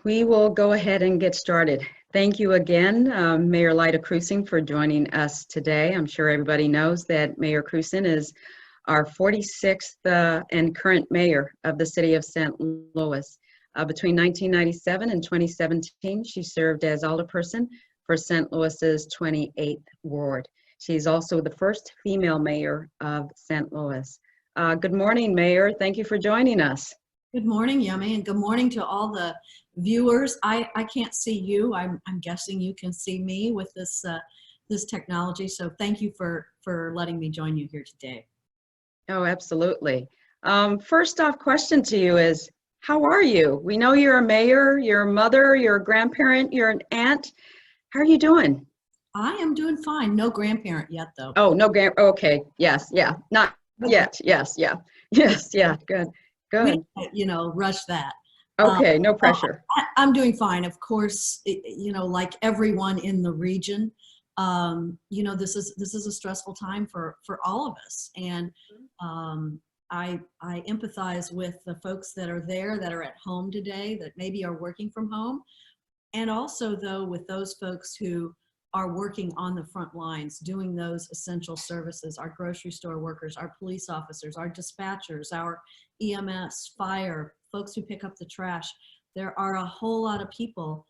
We will go ahead and get started. Thank you again, Mayor Lyda Krewson, for joining us today. I'm sure everybody knows that Mayor Krewson is our 46th and current mayor of the city of St. Louis. Between 1997 and 2017, she served as alderperson for St. Louis's 28th ward. She's also the first female mayor of St. Louis. Good morning, Mayor. Thank you for joining us. Good morning, Yemi, and good morning to all the viewers. I can't see you. I'm guessing you can see me with this this technology. So thank you for letting me join you here today. Oh, absolutely. First off, question to you is, how are you? We know you're a mayor, you're a mother, you're a grandparent, you're an aunt. How are you doing? I am doing fine. No grandparent yet, though. Oh, no okay. Yes, yeah. Not yet. Yes, yeah. Yes, yeah. Good. Good. We don't, rush that. Okay, no pressure. I'm doing fine. Of course, like everyone in the region, this is a stressful time for all of us, and I empathize with the folks that are there, that are at home today, that maybe are working from home, and also though with those folks who are working on the front lines, doing those essential services, our grocery store workers, our police officers, our dispatchers, our EMS, fire, folks who pick up the trash. There are a whole lot of people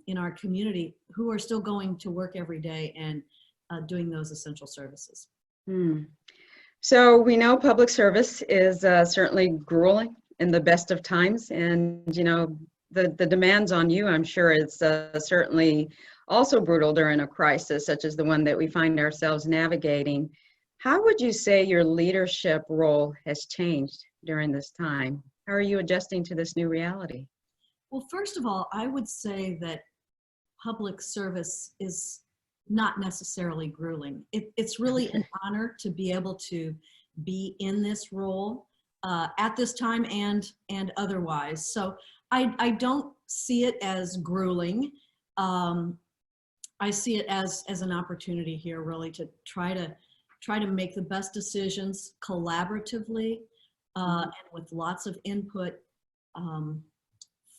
in our community who are still going to work every day and doing those essential services. So we know public service is certainly grueling in the best of times, and the demands on you, I'm sure it's certainly also brutal during a crisis such as the one that we find ourselves navigating. How would you say your leadership role has changed during this time? How are you adjusting to this new reality? Well, first of all, I would say that public service is not necessarily grueling. It's really an honor to be able to be in this role at this time and otherwise. So I don't see it as grueling. I see it as an opportunity here, really, to try to make the best decisions collaboratively and with lots of input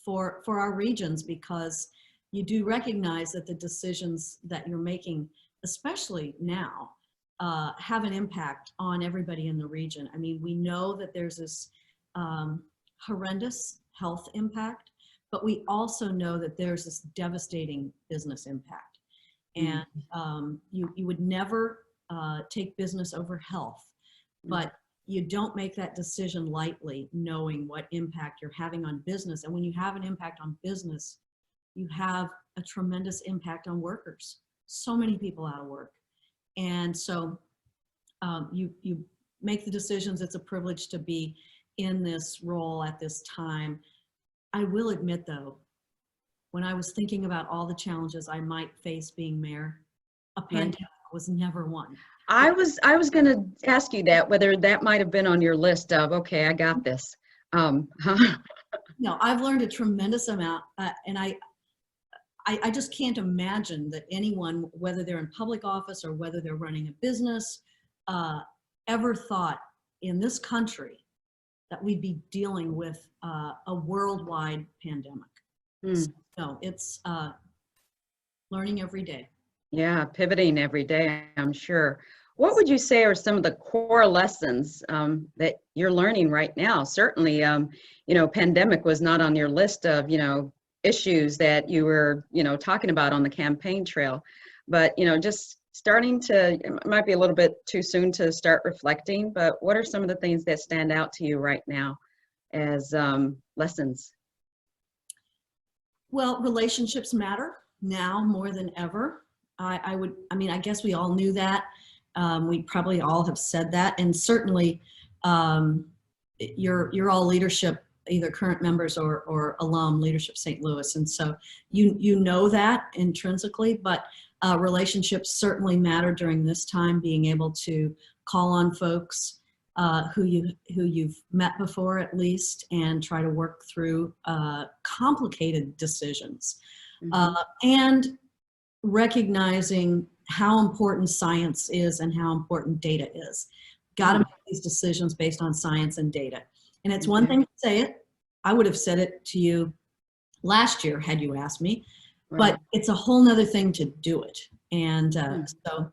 for our regions, because you do recognize that the decisions that you're making, especially now, have an impact on everybody in the region. I mean, we know that there's this horrendous health impact, but we also know that there's this devastating business impact. And you would never take business over health, but you don't make that decision lightly, knowing what impact you're having on business. And when you have an impact on business, you have a tremendous impact on workers. So many people out of work. And so you make the decisions. It's a privilege to be in this role at this time. I will admit, though, when I was thinking about all the challenges I might face being mayor, a pandemic was never one. I was going to ask you that, whether that might have been on your list of, okay, I got this. No, I've learned a tremendous amount, and I just can't imagine that anyone, whether they're in public office or whether they're running a business, ever thought in this country that we'd be dealing with a worldwide pandemic. So it's learning every day. Yeah, pivoting every day, I'm sure. What would you say are some of the core lessons that you're learning right now? Certainly, pandemic was not on your list of, issues that you were, talking about on the campaign trail. But, just starting to, it might be a little bit too soon to start reflecting, but what are some of the things that stand out to you right now as lessons? Well, relationships matter now more than ever. I guess we all knew that. We probably all have said that. And certainly you're all leadership, either current members or alum Leadership St. Louis. And so you know that intrinsically, but relationships certainly matter during this time, being able to call on folks who you've met before at least, and try to work through complicated decisions, and recognizing how important science is and how important data is. Got to make these decisions based on science and data. And it's one thing to say it. I would have said it to you last year, had you asked me. Right. But it's a whole nother thing to do it. And so,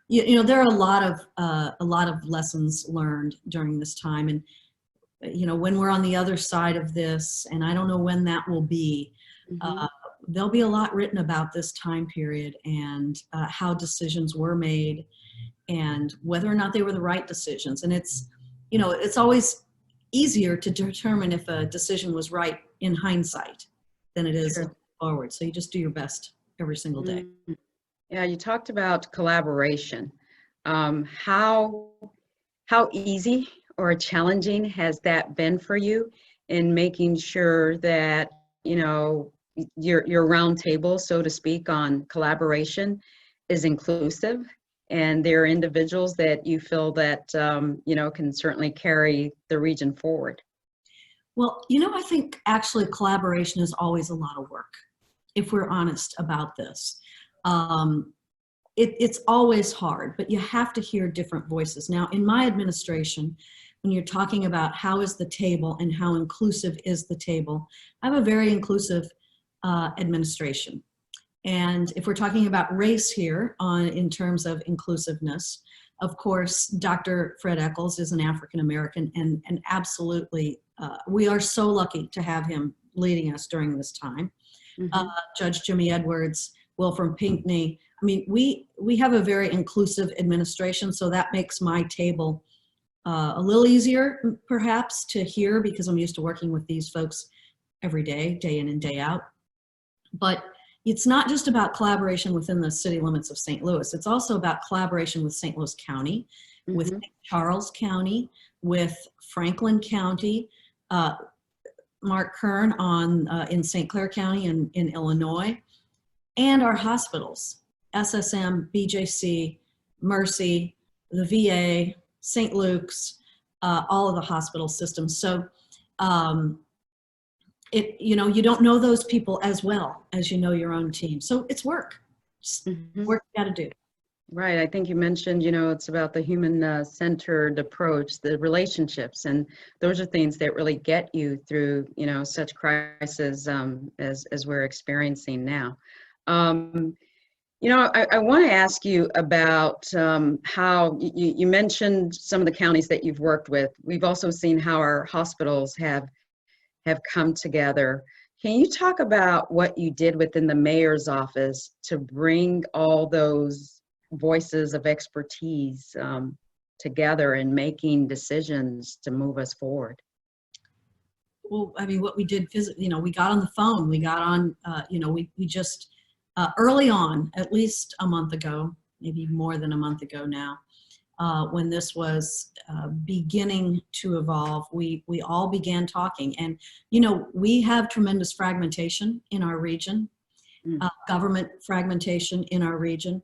there are a lot of lessons learned during this time. And, when we're on the other side of this, and I don't know when that will be, there'll be a lot written about this time period and how decisions were made and whether or not they were the right decisions. And it's always easier to determine if a decision was right in hindsight than it is Sure. forward. So you just do your best every single day. Yeah, you talked about collaboration. How easy or challenging has that been for you in making sure that, your round table, so to speak, on collaboration is inclusive, and there are individuals that you feel that, can certainly carry the region forward? Well, I think actually collaboration is always a lot of work, if we're honest about this. It's always hard, but you have to hear different voices. Now, in my administration, when you're talking about how is the table and how inclusive is the table, I have a very inclusive administration. And if we're talking about race here in terms of inclusiveness, of course, Dr. Fred Eccles is an African American, and absolutely, we are so lucky to have him leading us during this time. Judge Jimmy Edwards, Wilfram Pinkney. I mean, we have a very inclusive administration, so that makes my table a little easier, perhaps, to hear because I'm used to working with these folks every day, day in and day out. But it's not just about collaboration within the city limits of St. Louis. It's also about collaboration with St. Louis County, with St. Charles County, with Franklin County, Mark Kern in St. Clair County in Illinois, and our hospitals, SSM, BJC, Mercy, the VA, St. Luke's, all of the hospital systems. So you don't know those people as well as you know your own team. So it's work. Just work you got to do. Right. I think you mentioned, it's about the human-centered approach, the relationships, and those are things that really get you through, such crises as we're experiencing now. I want to ask you about how you mentioned some of the counties that you've worked with. We've also seen how our hospitals have come together. Can you talk about what you did within the mayor's office to bring all those voices of expertise together in making decisions to move us forward? Well, I mean, what we did physically, we got on the phone, we got on, we just, early on, at least a month ago, maybe more than a month ago now, when this was beginning to evolve, we all began talking. And, we have tremendous fragmentation in our region, government fragmentation in our region.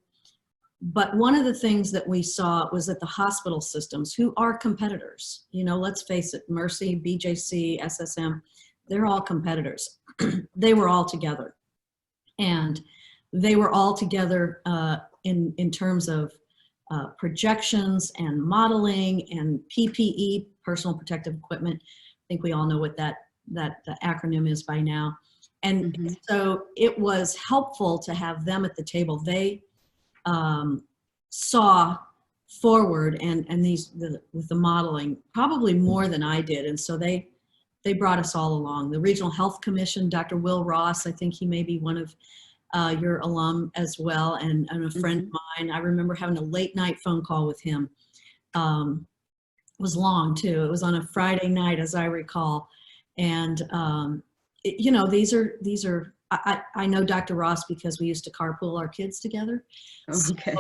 But one of the things that we saw was that the hospital systems, who are competitors, let's face it, Mercy, BJC, SSM, they're all competitors. They were all together. And they were all together in terms of projections and modeling and PPE, personal protective equipment. I think we all know what that acronym is by now. And so it was helpful to have them at the table. They saw forward and with the modeling probably more than I did. And so they brought us all along. The Regional Health Commission, Dr. Will Ross, I think he may be one of your alum as well, and a friend of mine. I remember having a late night phone call with him. It was long too. It was on a Friday night, as I recall. And these are. I know Dr. Ross because we used to carpool our kids together. Okay.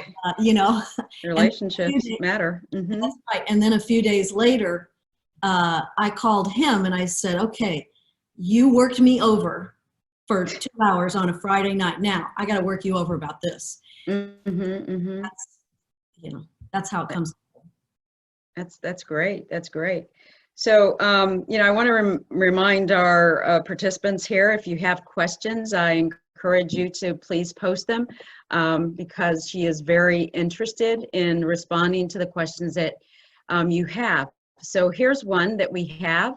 So, relationships matter. That's right. And then a few days later, I called him and I said, "Okay, you worked me over for 2 hours on a Friday night. Now I got to work you over about this." That's how it comes. That's great. That's great. So, I want to remind our participants here, if you have questions, I encourage you to please post them because she is very interested in responding to the questions that you have. So here's one that we have.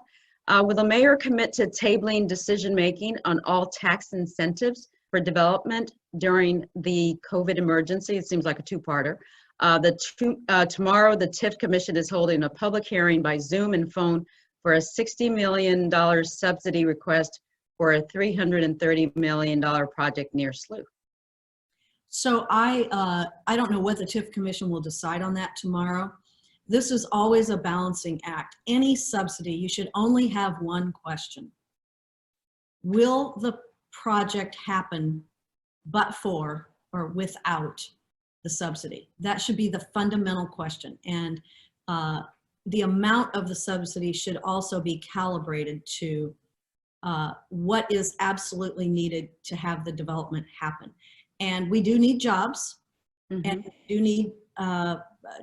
Will the mayor commit to tabling decision-making on all tax incentives for development during the COVID emergency? It seems like a two-parter. Tomorrow, the TIF Commission is holding a public hearing by Zoom and phone for a $60 million subsidy request for a $330 million project near SLU. So I don't know what the TIF Commission will decide on that tomorrow. This is always a balancing act. Any subsidy, you should only have one question. Will the project happen but for or without the subsidy? That should be the fundamental question. And the amount of the subsidy should also be calibrated to what is absolutely needed to have the development happen. And we do need jobs, and we do need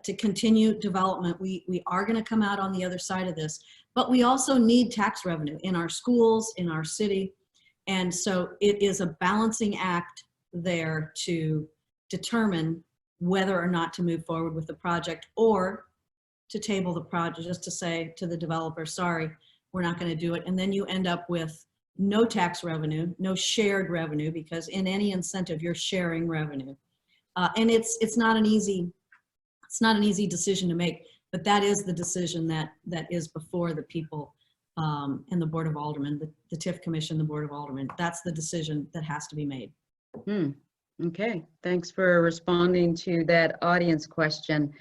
to continue development. We are going to come out on the other side of this, but we also need tax revenue in our schools, in our city. And so it is a balancing act there to determine whether or not to move forward with the project, or to table the project, just to say to the developer, sorry, we're not going to do it. And then you end up with no tax revenue, no shared revenue, because in any incentive you're sharing revenue. And it's not an easy decision to make, but that is the decision that is before the people and the Board of Aldermen, the TIF Commission, the Board of Aldermen. That's the decision that has to be made. Okay, thanks for responding to that audience question.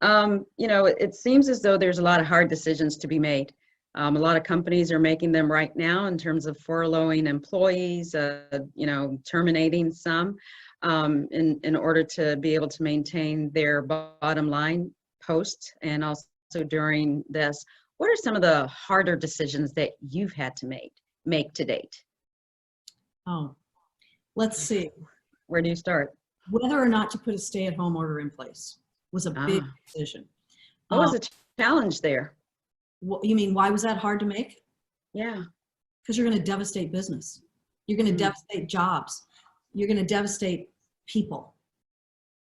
You know, it seems as though there's a lot of hard decisions to be made. A lot of companies are making them right now in terms of furloughing employees, you know, terminating some in order to be able to maintain their bottom line post and also during this. What are some of the harder decisions that you've had to make to date? Oh, let's see. Where do you start? Whether or not to put a stay-at-home order in place was a big decision. What was the challenge there? What, you mean, why was that hard to make? Yeah. Because you're going to devastate business. You're going to devastate jobs. You're going to devastate people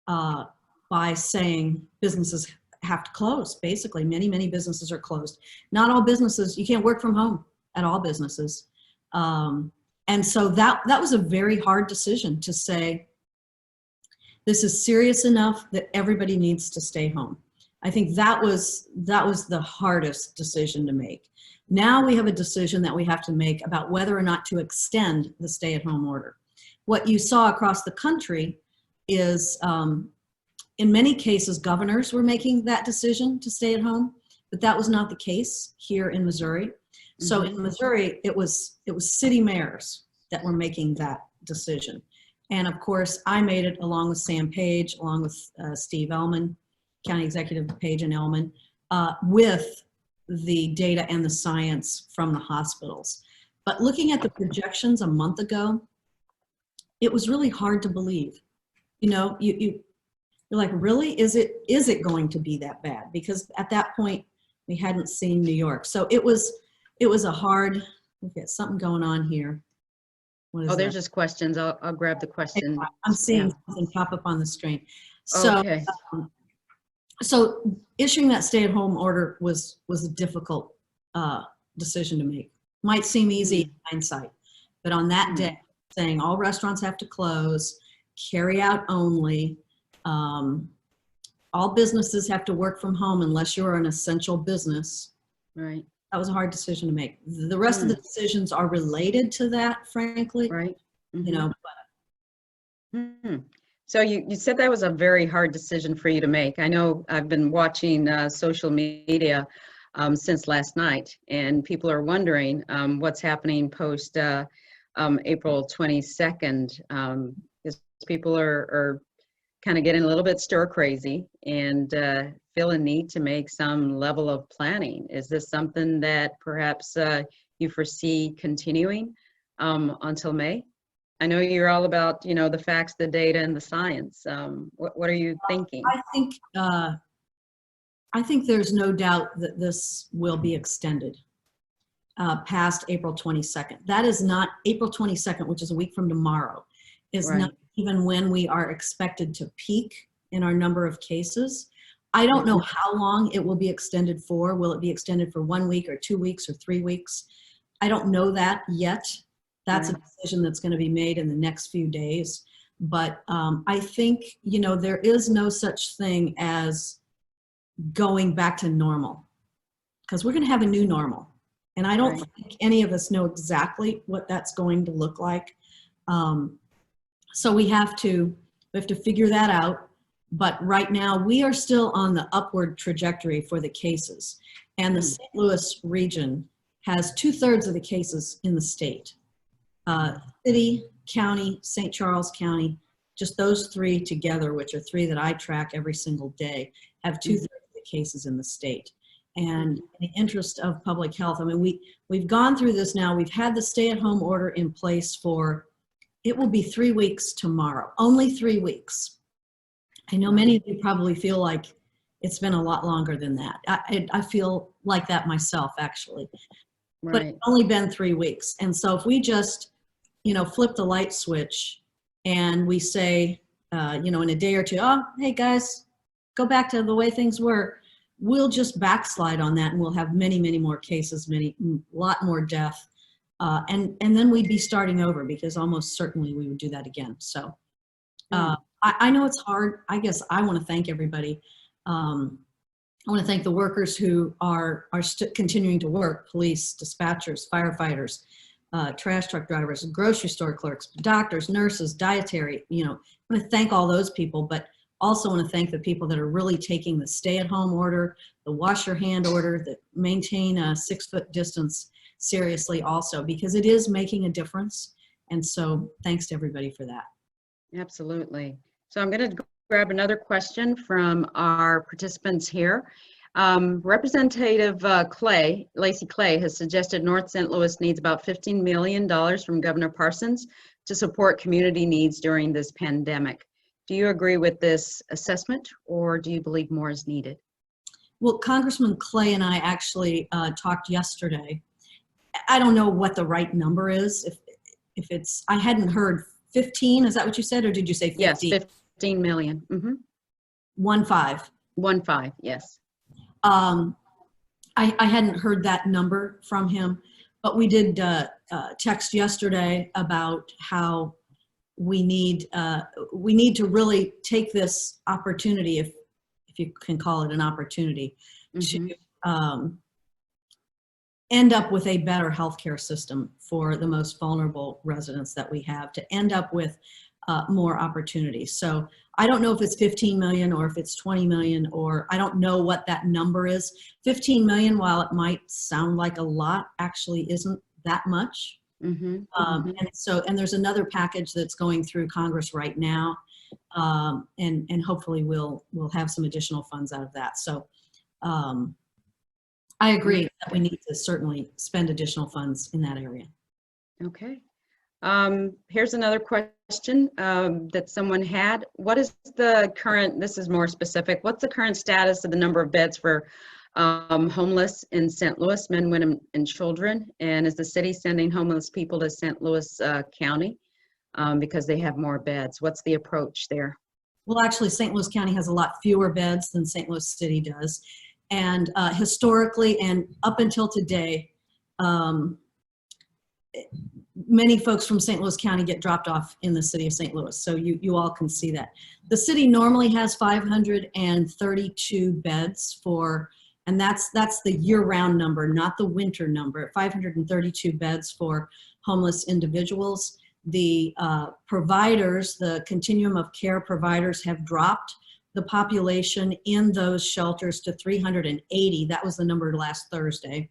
by saying businesses have to close. Basically, many businesses are closed. Not all businesses, you can't work from home at all businesses. And so that was a very hard decision to say, this is serious enough that everybody needs to stay home. I think that was the hardest decision to make. Now we have a decision that we have to make about whether or not to extend the stay-at-home order. What you saw across the country is, in many cases, governors were making that decision to stay at home, but that was not the case here in Missouri. So in Missouri, it was city mayors that were making that decision. And of course, I made it along with Sam Page, along with Steve Ellman, County Executive Page and Ellman, with the data and the science from the hospitals. But looking at the projections a month ago, it was really hard to believe. You know, you're like, really? Is it going to be that bad? Because at that point, we hadn't seen New York. So it was a hard, we've got something going on here. What is there's that? just questions. I'll grab the question. I'm seeing something pop up on the screen. So, okay. So issuing that stay-at-home order was a difficult decision to make. Might seem easy in hindsight, but on that day, saying all restaurants have to close, carry out only, all businesses have to work from home unless you're an essential business. Right. That was a hard decision to make. The rest of the decisions are related to that, frankly. Right. You know. But. So you said that was a very hard decision for you to make. I know I've been watching social media since last night, and people are wondering what's happening post April 22nd. Because people are kind of getting a little bit stir crazy and feel a need to make some level of planning. Is this something that perhaps you foresee continuing until May? I know you're all about, you know, the facts, the data, and the science. What are you thinking? I think there's no doubt that this will be extended past April 22nd. That is not April 22nd, which is a week from tomorrow, is not even when we are expected to peak in our number of cases. I don't know how long it will be extended for. Will it be extended for 1 week or 2 weeks or 3 weeks? I don't know that yet. That's a decision that's going to be made in the next few days. But I think, you know, there is no such thing as going back to normal, because we're going to have a new normal. And I don't think any of us know exactly what that's going to look like. So we have to figure that out. But right now we are still on the upward trajectory for the cases. And the St. Louis region has 2/3 of the cases in the state. City, county, St. Charles County, just those three together, which are three that I track every single day, have 2/3 of the cases in the state. And in the interest of public health, I mean, we've gone through this now. We've had the stay-at-home order in place for, it will be 3 weeks tomorrow, only 3 weeks. I know many of you probably feel like it's been a lot longer than that. I feel like that myself, actually. But it's only been 3 weeks. And so if we just, you know, flip the light switch and we say, you know, in a day or two, oh, hey guys, go back to the way things were, we'll just backslide on that and we'll have many, many more cases, lot more death. And then we'd be starting over, because almost certainly we would do that again. So I know it's hard. I guess I want to thank everybody. I want to thank the workers who are continuing to work: police, dispatchers, firefighters, trash truck drivers, grocery store clerks, doctors, nurses, dietary. You know, I want to thank all those people, but also want to thank the people that are really taking the stay-at-home order, the wash your hand order, that maintain a 6-foot distance seriously also, because it is making a difference. And so thanks to everybody for that. Absolutely. So I'm going to grab another question from our participants here. Representative Lacey Clay has suggested North St. Louis needs about $15 million from Governor Parsons to support community needs during this pandemic. Do you agree with this assessment, or do you believe more is needed? Well, Congressman Clay and I actually talked yesterday. I don't know what the right number is. If it's, I hadn't heard 15, is that what you said, or did you say 50? Yes, 15 million. 1-5. 1-5, yes. I hadn't heard that number from him, but we did text yesterday about how we need to really take this opportunity, if you can call it an opportunity, to end up with a better healthcare system for the most vulnerable residents that we have, to end up with more opportunities. So I don't know if it's 15 million or if it's 20 million, or I don't know what that number is. 15 million, while it might sound like a lot, actually isn't that much. And there's another package that's going through Congress right now, and hopefully we'll have some additional funds out of that. So I agree that we need to certainly spend additional funds in that area. Okay. Here's another question that someone had. What is the current, this is more specific, what's the current status of the number of beds for homeless in St. Louis, men, women, and children? And is the city sending homeless people to St. Louis County because they have more beds? What's the approach there? Well, actually, St. Louis County has a lot fewer beds than St. Louis City does. And historically and up until today, many folks from St. Louis County get dropped off in the city of St. Louis. So you all can see that. The city normally has 532 beds for, and that's the year-round number, not the winter number, 532 beds for homeless individuals. The providers, the continuum of care providers, have dropped the population in those shelters to 380. That was the number last Thursday.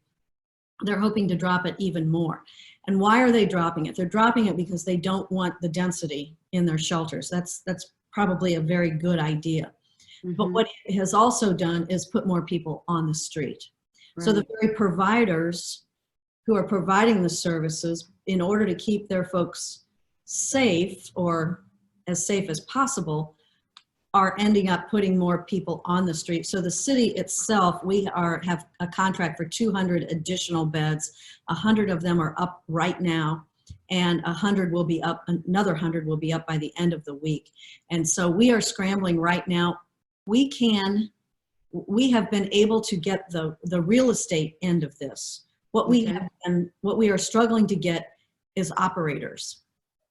They're hoping to drop it even more. And why are they dropping it? They're dropping it because they don't want the density in their shelters. That's probably a very good idea. But what it has also done is put more people on the street. So the very providers who are providing the services, in order to keep their folks safe, or as safe as possible, are ending up putting more people on the street. So the city itself, we have a contract for 200 additional beds. 100 of them are up right now, and 100 will be up, another 100 will be up by the end of the week. And so we are scrambling right now. We can we have been able to get the real estate end of this. What we have been, what we are struggling to get is operators,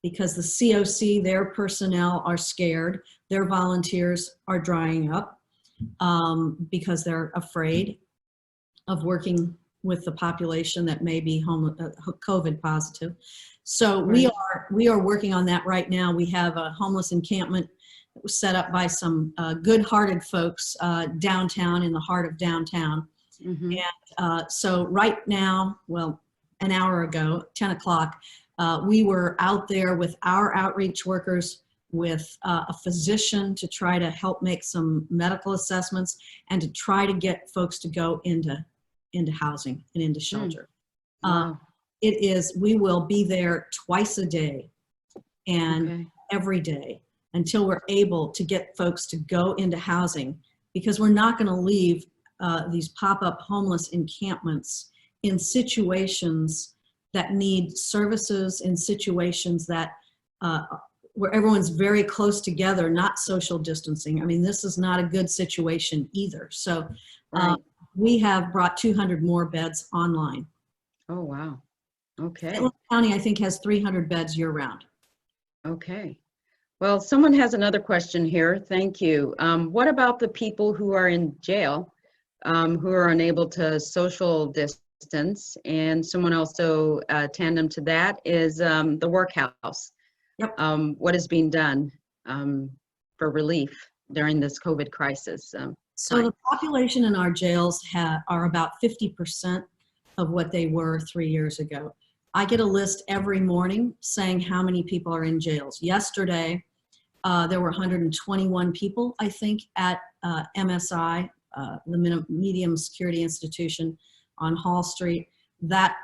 because the COC, their personnel are scared. Their volunteers are drying up because they're afraid of working with the population that may be COVID positive. So we are working on that right now. We have a homeless encampment that was set up by some good-hearted folks downtown, in the heart of downtown. And so right now, well, an hour ago, 10 o'clock, we were out there with our outreach workers, with a physician, to try to help make some medical assessments and to try to get folks to go into housing and into shelter. Wow. We will be there twice a day and every day until we're able to get folks to go into housing, because we're not going to leave these pop-up homeless encampments in situations that need services, in situations that where everyone's very close together, not social distancing. I mean, this is not a good situation either. So we have brought 200 more beds online. Oh, wow. Okay. St. Louis County, I think, has 300 beds year round. Okay. Well, someone has another question here. Thank you. What about the people who are in jail, who are unable to social distance? And someone also tandem to that is the workhouse. Yep. What is being done for relief during this COVID crisis? So the population in our jails are about 50% of what they were 3 years ago. I get a list every morning saying how many people are in jails. Yesterday, there were 121 people, I think, at MSI, the medium security institution on Hall Street. That's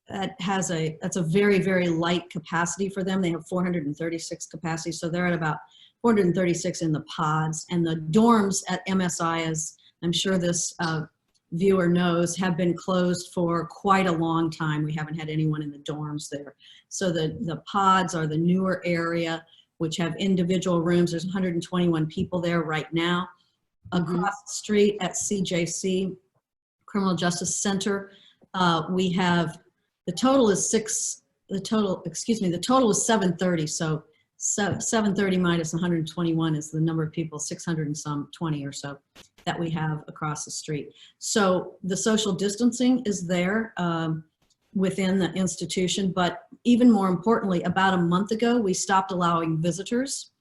a very, very light capacity for them. They have 436 capacity, so they're at about 436 in the pods. And the dorms at MSI, as I'm sure this viewer knows, have been closed for quite a long time. We haven't had anyone in the dorms there. So the pods are the newer area, which have individual rooms. There's 121 people there right now. Across the street at CJC, Criminal Justice Center, we have, the total is 730. So 730 minus 121 is the number of people, 600 and some 20 or so that we have across the street. So the social distancing is there within the institution, but even more importantly, about a month ago, we stopped allowing visitors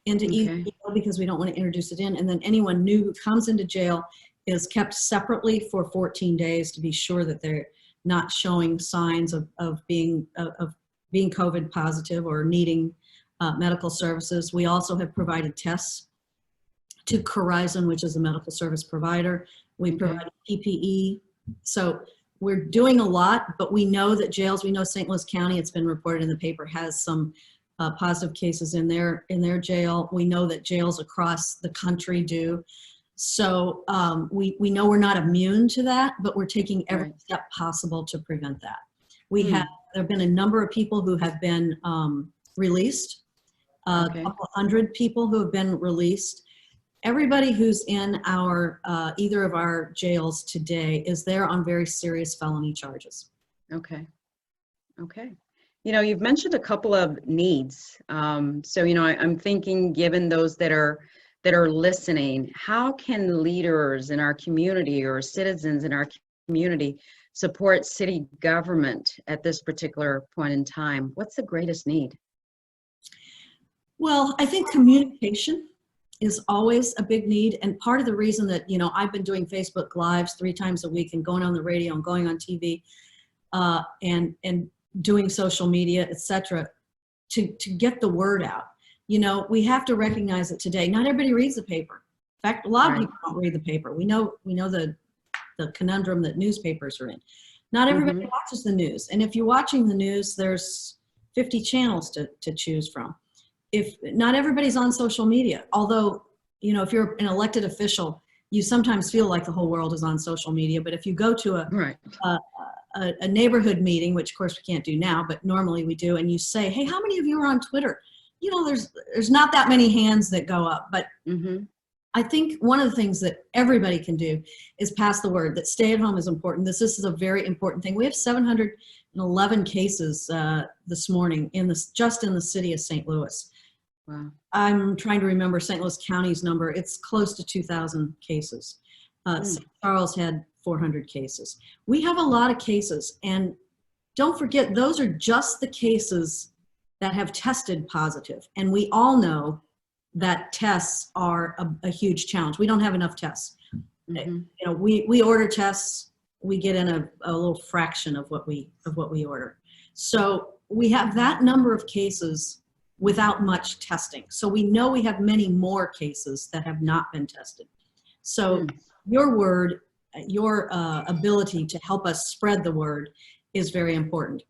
into jail because we don't want to introduce it in. And then anyone new who comes into jail is kept separately for 14 days to be sure that they're not showing signs of being COVID positive or needing medical services. We also have provided tests to Corizon, which is a medical service provider. We provide PPE. So we're doing a lot, but we know that jails, we know St. Louis County, it's been reported in the paper, has some positive cases in their jail. We know that jails across the country do. So we know we're not immune to that, but we're taking every step possible to prevent that. There have been a number of people who have been released, a couple hundred people who have been released. Everybody who's in our either of our jails today is there on very serious felony charges. Okay. You know, you've mentioned a couple of needs. So, you know, I'm thinking, given those that are listening, how can leaders in our community or citizens in our community support city government at this particular point in time? What's the greatest need? Well, I think communication is always a big need. And part of the reason that, you know, I've been doing Facebook Lives 3 times a week and going on the radio and going on TV and doing social media, etc., to get the word out. You know, we have to recognize that today, not everybody reads the paper. In fact, a lot of people don't read the paper. We know the conundrum that newspapers are in. Not everybody watches the news. And if you're watching the news, there's 50 channels to choose from. If not everybody's on social media, although, you know, if you're an elected official, you sometimes feel like the whole world is on social media. But if you go to a neighborhood meeting, which of course we can't do now, but normally we do, and you say, hey, how many of you are on Twitter? You know, there's not that many hands that go up, but I think one of the things that everybody can do is pass the word that stay at home is important. This is a very important thing. We have 711 cases this morning just in the city of St. Louis. Wow. I'm trying to remember St. Louis County's number. It's close to 2,000 cases. St. Charles had 400 cases. We have a lot of cases, and don't forget, those are just the cases that have tested positive. And we all know that tests are a huge challenge. We don't have enough tests. Mm-hmm. You know, we order tests, we get in a little fraction of what we order. So we have that number of cases without much testing. So we know we have many more cases that have not been tested. So your word, your ability to help us spread the word is very important.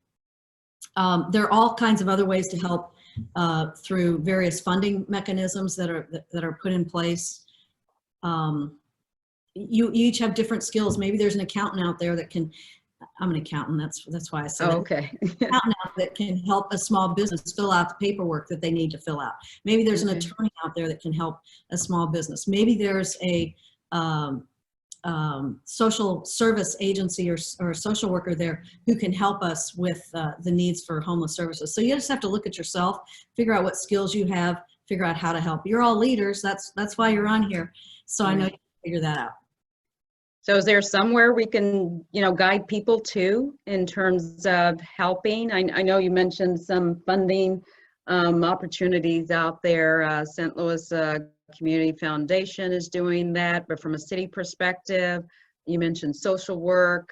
There are all kinds of other ways to help through various funding mechanisms that are put in place. You each have different skills. Maybe there's an accountant out there that can, I'm an accountant, that's why I said Oh, okay. accountant out that can help a small business fill out the paperwork that they need to fill out. Maybe there's an attorney out there that can help a small business. Maybe there's a social service agency or a social worker there who can help us with the needs for homeless services. So you just have to look at yourself, figure out what skills you have, figure out how to help. You're all leaders. That's why you're on here. So I know you can figure that out. So is there somewhere we can, guide people to in terms of helping? I know you mentioned some funding opportunities out there. St. Louis Community Foundation is doing that, but from a city perspective, you mentioned social work.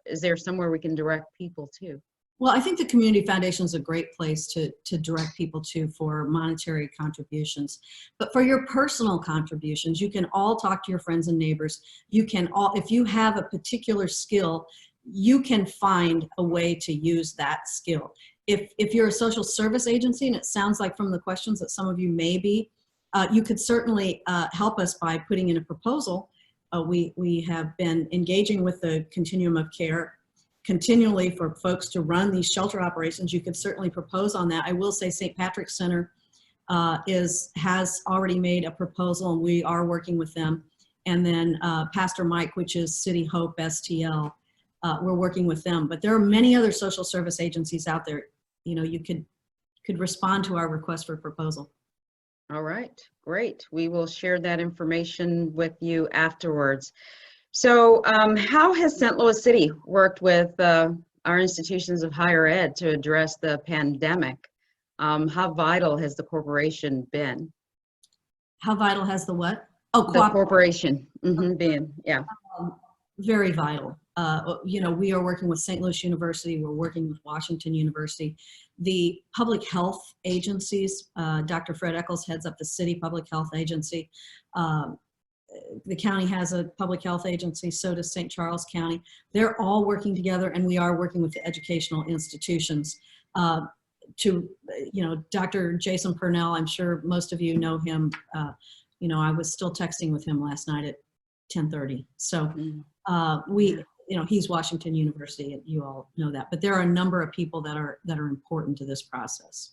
Is there somewhere we can direct people to? Well, I think the Community Foundation is a great place to direct people to for monetary contributions. But for your personal contributions, you can all talk to your friends and neighbors. You can all, if you have a particular skill, you can find a way to use that skill. If you're a social service agency, and it sounds like from the questions that some of you may be, you could certainly help us by putting in a proposal. We have been engaging with the Continuum of Care continually for folks to run these shelter operations. You could certainly propose on that. I will say St. Patrick's Center has already made a proposal, and we are working with them. And then Pastor Mike, which is City Hope STL, we're working with them. But there are many other social service agencies out there. You could respond to our request for proposal. All right, great. We will share that information with you afterwards. So how has St. Louis City worked with our institutions of higher ed to address the pandemic? How vital has the corporation been? How vital has the what? Oh, the corporation been, yeah. Very vital. We are working with St. Louis University. We're working with Washington University. The public health agencies, Dr. Fred Eccles heads up the city public health agency. The county has a public health agency, so does St. Charles County. They're all working together, and we are working with the educational institutions. Dr. Jason Purnell, I'm sure most of you know him. I was still texting with him last night at 10:30. So he's Washington University, and you all know that. But there are a number of people that are important to this process.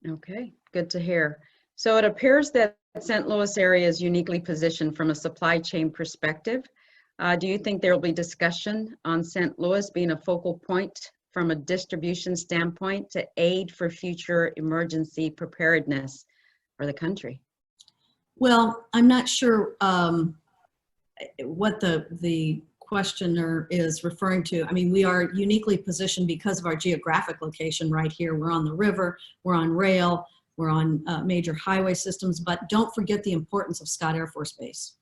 Okay, good to hear. So it appears that St. Louis area is uniquely positioned from a supply chain perspective. Do you think there will be discussion on St. Louis being a focal point from a distribution standpoint to aid for future emergency preparedness for the country? Well, I'm not sure what the questioner is referring to. I mean, we are uniquely positioned because of our geographic location right here. We're on the river, we're on rail, we're on major highway systems, but don't forget the importance of Scott Air Force Base,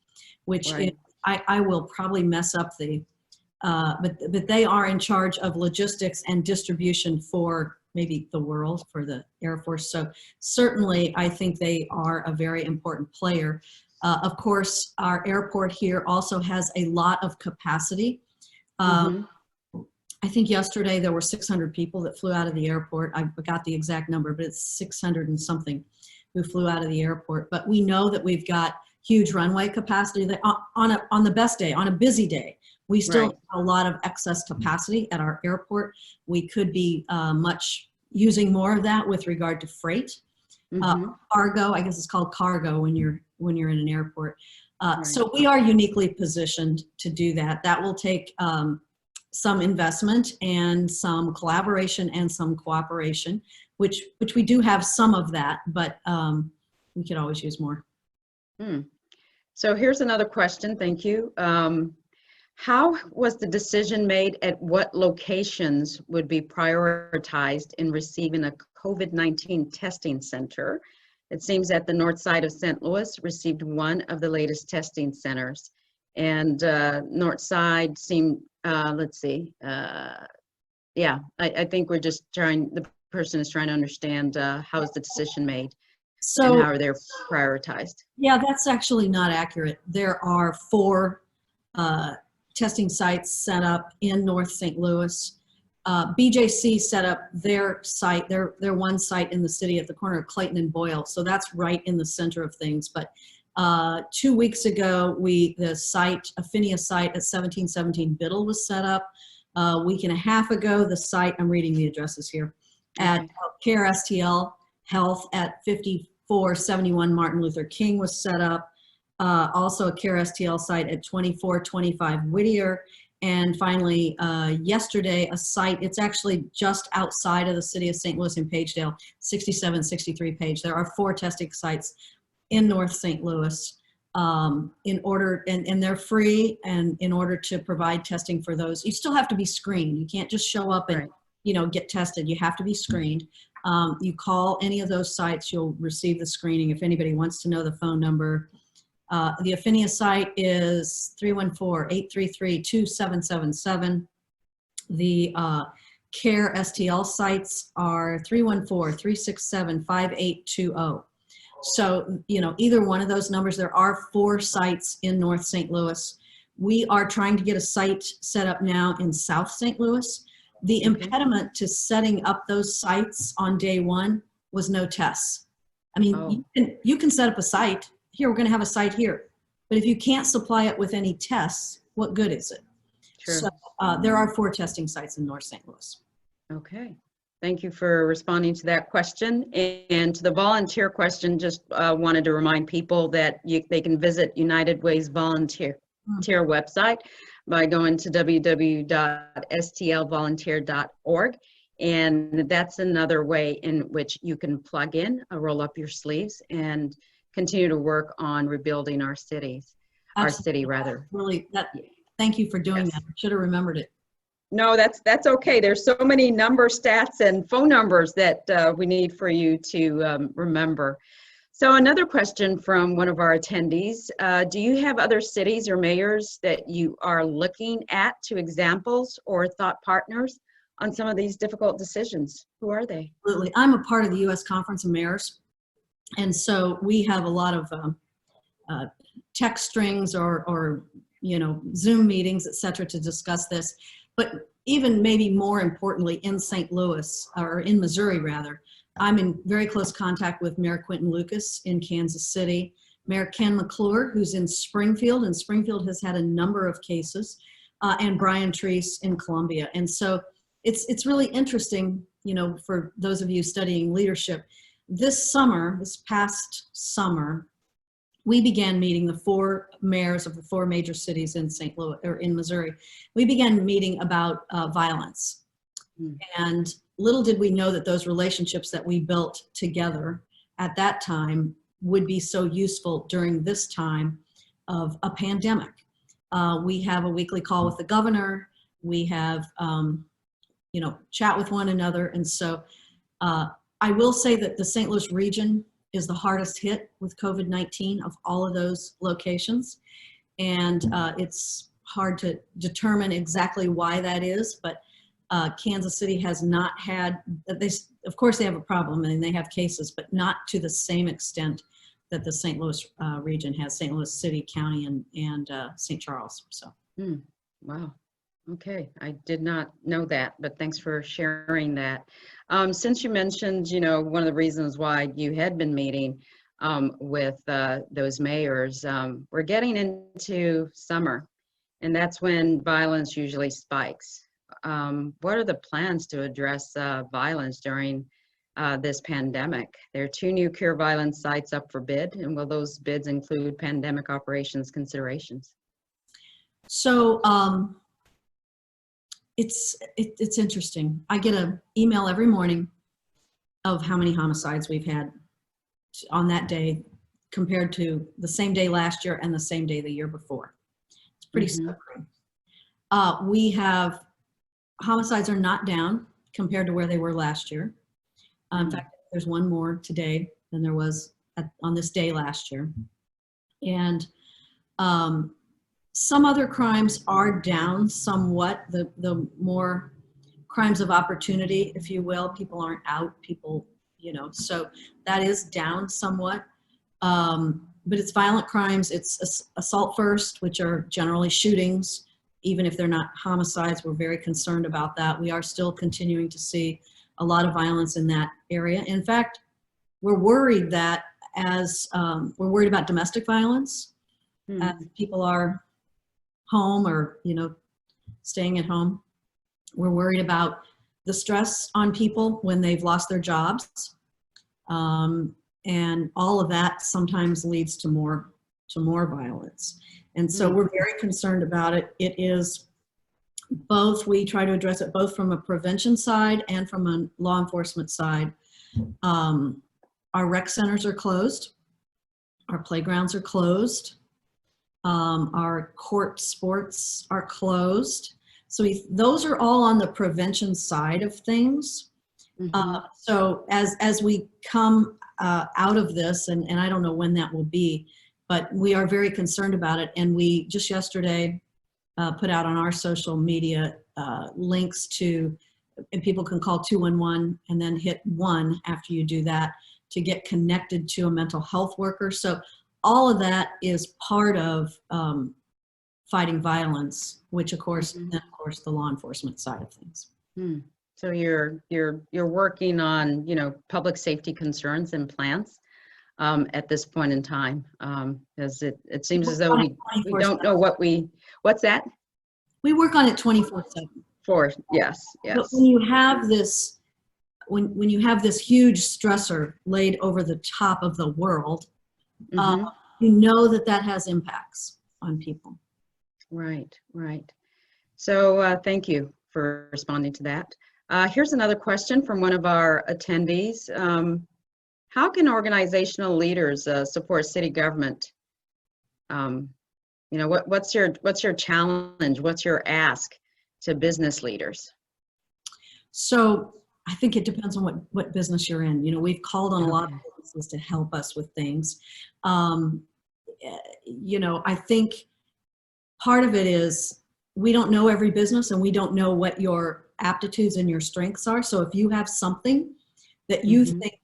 which right. I will probably mess up but they are in charge of logistics and distribution for maybe the world, for the Air Force. So certainly I think they are a very important player. Of course, our airport here also has a lot of capacity. I think yesterday there were 600 people that flew out of the airport. I forgot the exact number, but it's 600 and something who flew out of the airport. But we know that we've got huge runway capacity that on the best day, on a busy day, we still have a lot of excess capacity at our airport. We could be using more of that with regard to freight. Cargo, I guess it's called cargo when you're in an airport. Right. So we are uniquely positioned to do that. That will take some investment and some collaboration and some cooperation, which we do have some of that, but we could always use more. So here's another question. Thank you. How was the decision made at what locations would be prioritized in receiving a COVID-19 testing center? It seems that the north side of St. Louis received one of the latest testing centers, and north side seemed, let's see, yeah, I think we're just trying, the person is trying to understand how is the decision made and how are they prioritized? Yeah, that's actually not accurate. There are 4 testing sites set up in North St. Louis. BJC set up their site, their one site in the city at the corner of Clayton and Boyle. So that's right in the center of things. But 2 weeks ago, the site, Affinia site at 1717 Biddle was set up. A week and a half ago, the site, I'm reading the addresses here, at Care STL Health at 5471 Martin Luther King was set up. Also a Care STL site at 2425 Whittier. And finally, yesterday, a site, it's actually just outside of the city of St. Louis in Pagedale, 6763 Page. There are 4 testing sites in North St. Louis in order, and they're free, and in order to provide testing for those. You still have to be screened. You can't just show up and get tested. You have to be screened. You call any of those sites, you'll receive the screening. If anybody wants to know the phone number, the Affinia site is 314-833-2777. The Care STL sites are 314-367-5820. So, either one of those numbers. There are 4 sites in North St. Louis. We are trying to get a site set up now in South St. Louis. The impediment to setting up those sites on day one was no tests. I mean, you can set up a site. Here, we're going to have a site here. But if you can't supply it with any tests, what good is it? True. So there are 4 testing sites in North St. Louis. Okay. Thank you for responding to that question. And to the volunteer question, just wanted to remind people that they can visit United Way's volunteer website by going to www.stlvolunteer.org. And that's another way in which you can plug in, roll up your sleeves, and continue to work on rebuilding our cities, our city rather. Really, thank you for doing that. I should have remembered it. No, that's okay. There's so many number stats and phone numbers that we need for you to remember. So another question from one of our attendees, do you have other cities or mayors that you are looking at to examples or thought partners on some of these difficult decisions? Who are they? Absolutely. I'm a part of the U.S. Conference of Mayors. And so we have a lot of text strings or Zoom meetings, et cetera, to discuss this. But even maybe more importantly, in St. Louis, or in Missouri rather, I'm in very close contact with Mayor Quentin Lucas in Kansas City, Mayor Ken McClure, who's in Springfield, and Springfield has had a number of cases, and Brian Treese in Columbia. And so it's really interesting, for those of you studying leadership. This past summer, we began meeting the 4 mayors of the 4 major cities in St. Louis, or in Missouri. We began meeting about violence. And little did we know that those relationships that we built together at that time would be so useful during this time of a pandemic. We have a weekly call with the governor. We have, chat with one another. And so I will say that the St. Louis region is the hardest hit with COVID-19 of all of those locations. And it's hard to determine exactly why that is, but Kansas City has not had, of course they have a problem and they have cases, but not to the same extent that the St. Louis region has, St. Louis City, County, and St. Charles. So. Wow. Okay, I did not know that, but thanks for sharing that. Since you mentioned, one of the reasons why you had been meeting with those mayors, we're getting into summer, and that's when violence usually spikes. What are the plans to address violence during this pandemic. There are 2 new cure violence sites up for bid, and will those bids include pandemic operations considerations? So it's interesting. I get an email every morning of how many homicides we've had on that day compared to the same day last year and the same day the year before. It's pretty sobering. We have, homicides are not down compared to where they were last year. In fact, there's one more today than there was on this day last year. And some other crimes are down somewhat, the more crimes of opportunity, if you will. People aren't out, people, so that is down somewhat. But it's violent crimes, it's assault first, which are generally shootings. Even if they're not homicides, we're very concerned about that. We are still continuing to see a lot of violence in that area. In fact, we're worried that we're worried about domestic violence, as people are home or, staying at home. We're worried about the stress on people when they've lost their jobs. And all of that sometimes leads to more violence. And so we're very concerned about it. It is both, we try to address it both from a prevention side and from a law enforcement side. Our rec centers are closed. Our playgrounds are closed. Our court sports are closed. So those are all on the prevention side of things. So as we come out of this, and I don't know when that will be, but we are very concerned about it. And we just yesterday put out on our social media links to, and people can call 211 and then hit 1 after you do that to get connected to a mental health worker. So all of that is part of fighting violence, which of course, then of course the law enforcement side of things. So you're working on, public safety concerns and plans at this point in time, because it seems as though we don't know what's that? We work on it 24/7. Yes. But when you have this, when you have this huge stressor laid over the top of the world, you know that has impacts on people. Right. So thank you for responding to that. Here's another question from one of our attendees. How can organizational leaders support city government? What's your challenge? What's your ask to business leaders? So I think it depends on what business you're in. We've called on a lot of businesses to help us with things. I think part of it is we don't know every business and we don't know what your aptitudes and your strengths are. So if you have something that you think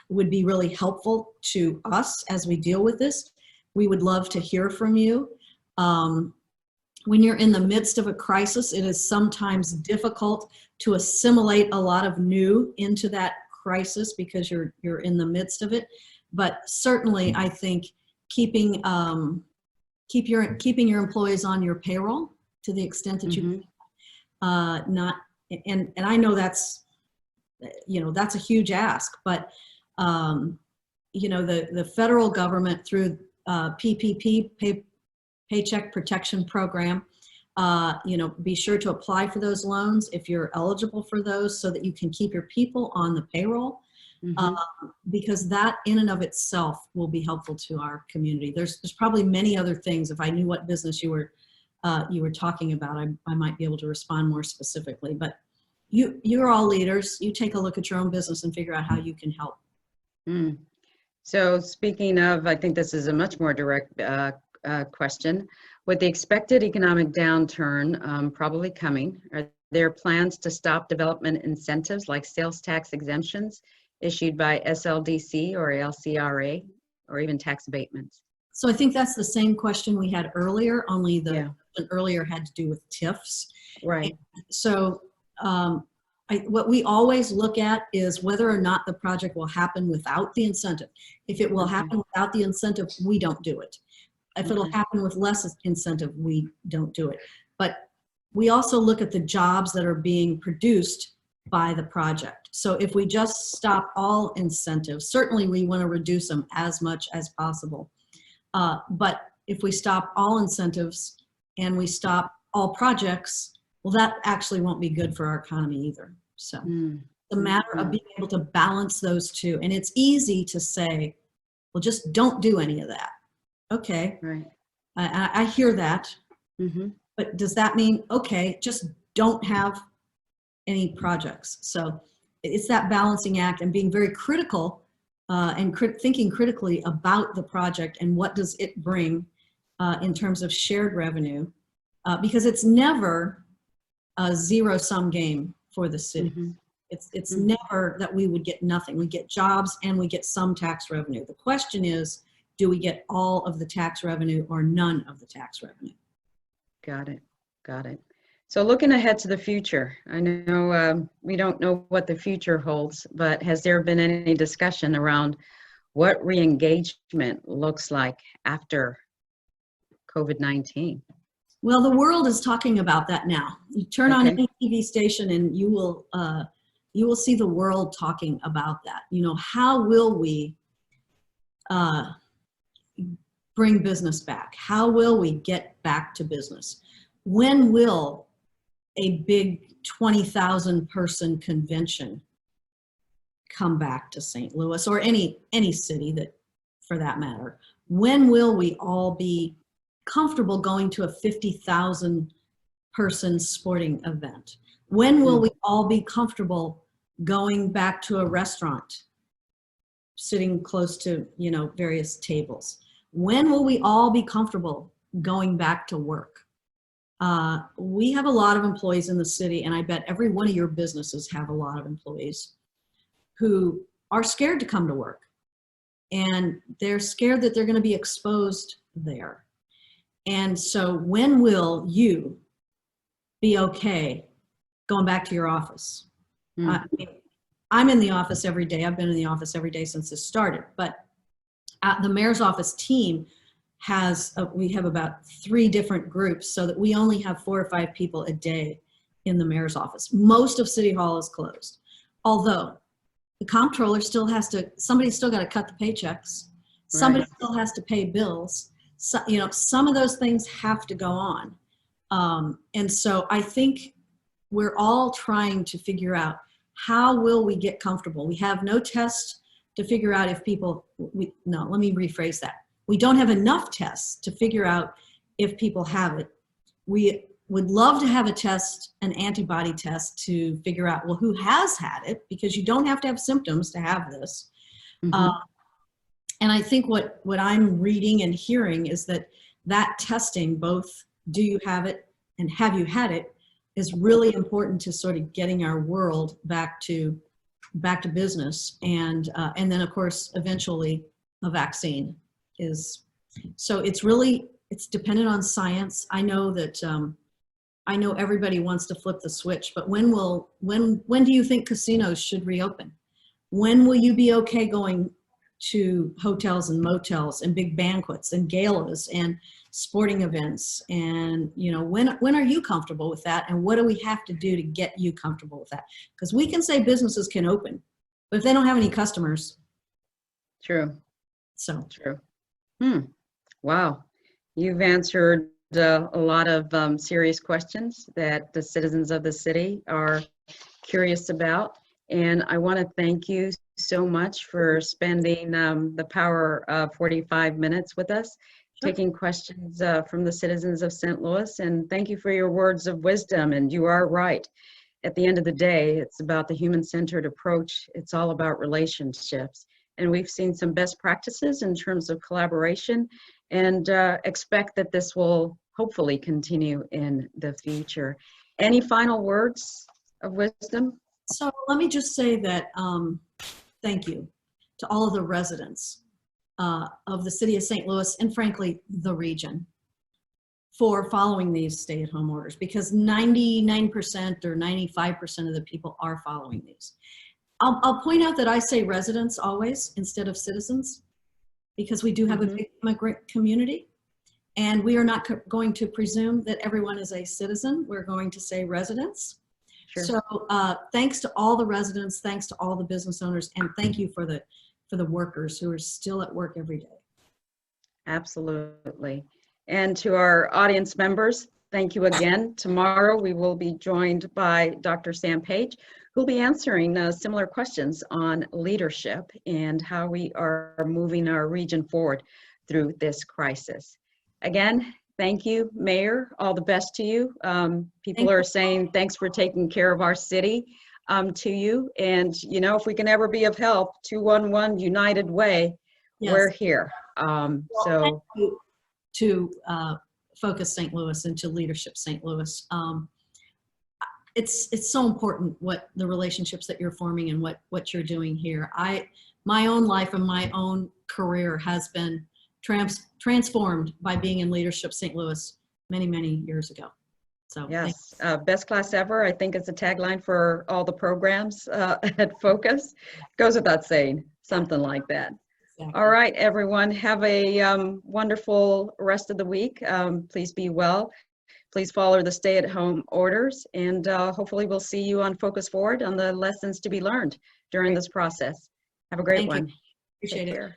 would be really helpful to us as we deal with this, we would love to hear from you. When you're in the midst of a crisis, it is sometimes difficult to assimilate a lot of new into that crisis because you're in the midst of it. But certainly, I think keeping your employees on your payroll to the extent that you and I know that's a huge ask, but the federal government through PPP, Paycheck Protection Program, be sure to apply for those loans if you're eligible for those so that you can keep your people on the payroll, because that in and of itself will be helpful to our community. There's probably many other things. If I knew what business you were talking about, I might be able to respond more specifically, but you're all leaders. You take a look at your own business and figure out how you can help. So speaking of, I think this is a much more direct question. With the expected economic downturn probably coming, are there plans to stop development incentives like sales tax exemptions issued by SLDC or LCRA, or even tax abatements? So I think that's the same question we had earlier, only the question earlier had to do with TIFs. Right. And so what we always look at is whether or not the project will happen without the incentive. If it will happen without the incentive, we don't do it. If it'll happen with less incentive, we don't do it. But we also look at the jobs that are being produced by the project. So if we just stop all incentives, certainly we want to reduce them as much as possible. But if we stop all incentives and we stop all projects, well, that actually won't be good for our economy either. So the matter of being able to balance those two. And it's easy to say, well, just don't do any of that. Okay, Right. I hear that. But does that mean, okay, just don't have any projects? So it's that balancing act and being very critical and thinking critically about the project and what does it bring in terms of shared revenue, because it's never a zero-sum game for the city. It's never that we would get nothing. We get jobs and we get some tax revenue. The question is, do we get all of the tax revenue or none of the tax revenue? Got it. Got it. So looking ahead to the future, I know we don't know what the future holds, but has there been any discussion around what re-engagement looks like after COVID-19? Well, the world is talking about that now. You turn on any TV station and you will see the world talking about that. You know, how will we bring business back? How will we get back to business? When will a big 20,000 person convention come back to St. Louis or any city that, for that matter? When will we all be comfortable going to a 50,000 person sporting event? When will we all be comfortable going back to a restaurant, sitting close to, you know, various tables? When will we all be comfortable going back to work? We have a lot of employees in the city, and I bet every one of your businesses have a lot of employees who are scared to come to work. And they're scared that they're going to be exposed there. And so when will you be okay going back to your office? I mean, I'm in the office every day. I've been in the office every day since this started. But the mayor's office team has, we have about 3 different groups so that we only have 4 or 5 people a day in the mayor's office. Most of City Hall is closed. Although the comptroller still has to, somebody's still got to cut the paychecks. Somebody still has to pay bills. So, you know, some of those things have to go on. And so I think we're all trying to figure out, how will we get comfortable? We have no test to figure out if people, no, let me rephrase that. We don't have enough tests to figure out if people have it. We would love to have a test, an antibody test, to figure out, well, who has had it, because you don't have to have symptoms to have this. And I think what I'm reading and hearing is that testing, both do you have it and have you had it, is really important to sort of getting our world back to business. And then of course, eventually a vaccine is, so it's dependent on science. I know that, I know everybody wants to flip the switch, but when do you think casinos should reopen? When will you be okay going to hotels and motels and big banquets and galas and sporting events? And, you know, when are you comfortable with that? And what do we have to do to get you comfortable with that? Because we can say businesses can open, but if they don't have any customers. True. So. True. Wow. You've answered a lot of serious questions that the citizens of the city are curious about. And I want to thank you so much for spending the power of 45 minutes with us, taking questions from the citizens of St. Louis. And thank you for your words of wisdom. And you are right. At the end of the day, it's about the human-centered approach. It's all about relationships. And we've seen some best practices in terms of collaboration, and expect that this will hopefully continue in the future. Any final words of wisdom? So let me just say that thank you to all of the residents of the city of St. Louis, and frankly, the region, for following these stay-at-home orders, because 99% or 95% of the people are following these. I'll point out that I say residents always instead of citizens, because we do have a big immigrant community, and we are not going to presume that everyone is a citizen. We're going to say residents. Sure. So thanks to all the residents, thanks to all the business owners, and thank you for the workers who are still at work every day. Absolutely. And to our audience members, thank you again. Tomorrow we will be joined by Dr. Sam Page, who will be answering similar questions on leadership and how we are moving our region forward through this crisis. Again, thank you, Mayor. All the best to you. People are saying thanks for taking care of our city to you. And, you know, if we can ever be of help, 211 United Way, Yes. we're here. So to Focus St. Louis and to Leadership St. Louis. It's so important what the relationships that you're forming and what you're doing here. My own life and my own career has been transformed by being in Leadership St. Louis many years ago. So yes, best class ever. I think it's a tagline for all the programs at Focus. Goes without saying, something like that. Exactly. All right, everyone, have a wonderful rest of the week. Please be well. Please follow the stay-at-home orders, and hopefully we'll see you on Focus Forward on the lessons to be learned during this process. Have a great one. Appreciate it.